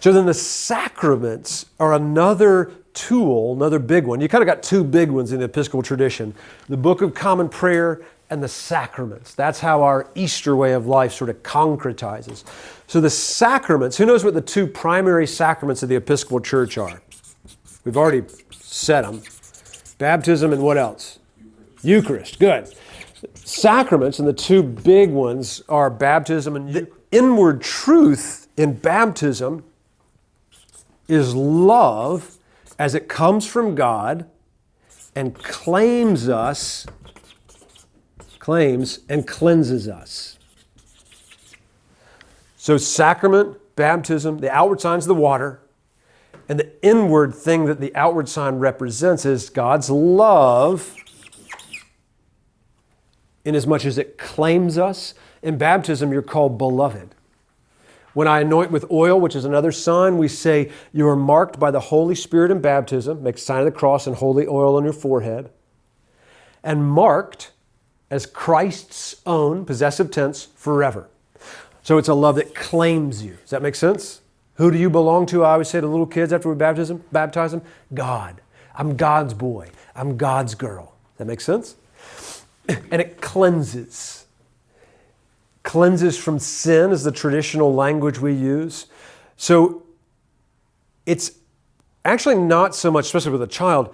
So then the sacraments are another tool, another big one. You kind of got two big ones in the Episcopal tradition. The Book of Common Prayer and the sacraments. That's how our Easter way of life sort of concretizes. So the sacraments, who knows what the two primary sacraments of the Episcopal Church are? We've already said them. Baptism and what else? Eucharist. Good. Sacraments, and the two big ones are baptism and the inward truth in baptism is love as it comes from God and claims and cleanses us. So sacrament, baptism, the outward signs of the water, and the inward thing that the outward sign represents is God's love, in as much as it claims us. In baptism, you're called beloved. When I anoint with oil, which is another sign, we say you are marked by the Holy Spirit in baptism, make the sign of the cross and holy oil on your forehead, and marked as Christ's own, possessive tense, forever. So it's a love that claims you. Does that make sense? Who do you belong to? I always say to little kids after we baptize them, God. I'm God's boy. I'm God's girl. Does that make sense? And it cleanses. Cleanses from sin is the traditional language we use. So it's actually not so much, especially with a child,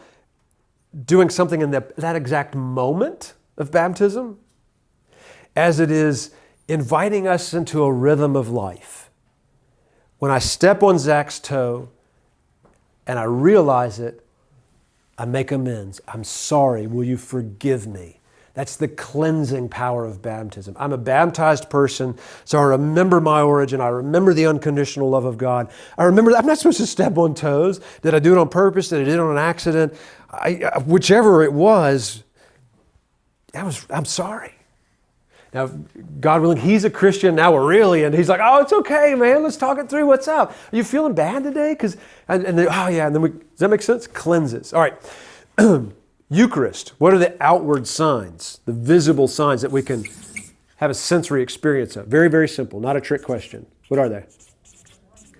doing something in that exact moment of baptism, as it is inviting us into a rhythm of life. When I step on Zach's toe and I realize it, I make amends. I'm sorry. Will you forgive me? That's the cleansing power of baptism. I'm a baptized person, so I remember my origin. I remember the unconditional love of God. I remember that I'm not supposed to step on toes. Did I do it on purpose? Did I do it on an accident? Whichever it was, I'm sorry. Now, God willing, he's a Christian. Now we're really, and he's like, oh, it's okay, man. Let's talk it through. What's up? Are you feeling bad today? And then, does that make sense? Cleanses. All right. Eucharist. What are the outward signs, the visible signs that we can have a sensory experience of? Very, very simple. Not a trick question. What are they?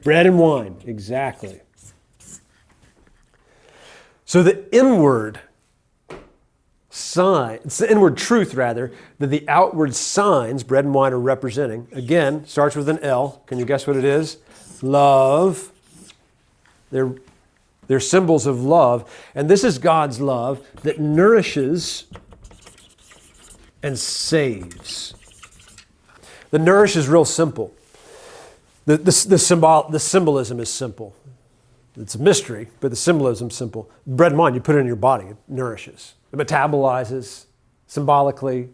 Bread and wine. Exactly. So the inward sign, it's the inward truth rather, that the outward signs, bread and wine, are representing, again, starts with an L. Can you guess what it is? Love. They're symbols of love. And this is God's love that nourishes and saves. The nourish is real simple. The symbolism is simple. It's a mystery, but the symbolism is simple. Bread and wine, you put it in your body, it nourishes. It metabolizes symbolically.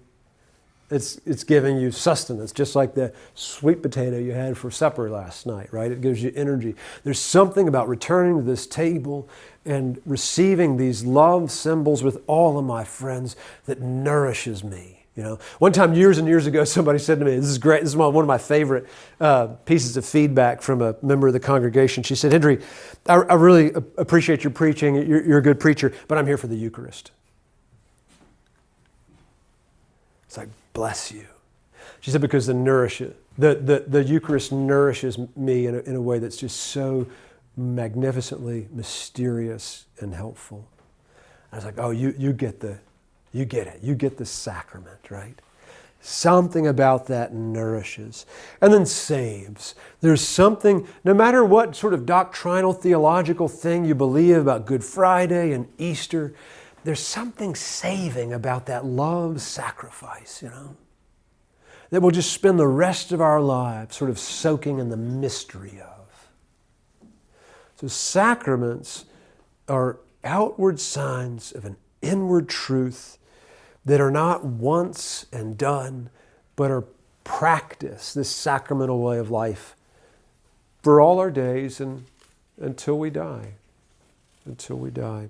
It's giving you sustenance, just like the sweet potato you had for supper last night, right? It gives you energy. There's something about returning to this table and receiving these love symbols with all of my friends that nourishes me. You know, one time years and years ago, somebody said to me, this is great, this is one of my favorite pieces of feedback from a member of the congregation. She said, Hendree, I really appreciate your preaching. You're a good preacher, but I'm here for the Eucharist. It's like, bless you. She said, because the Eucharist nourishes me in a way that's just so magnificently mysterious and helpful. I was like, oh, you get it. You get the sacrament, right? Something about that nourishes. And then saves. There's something, no matter what sort of doctrinal, theological thing you believe about Good Friday and Easter, there's something saving about that love sacrifice, you know, that we'll just spend the rest of our lives sort of soaking in the mystery of. So sacraments are outward signs of an inward truth that are not once and done, but are practice, this sacramental way of life for all our days and until we die. Until we die.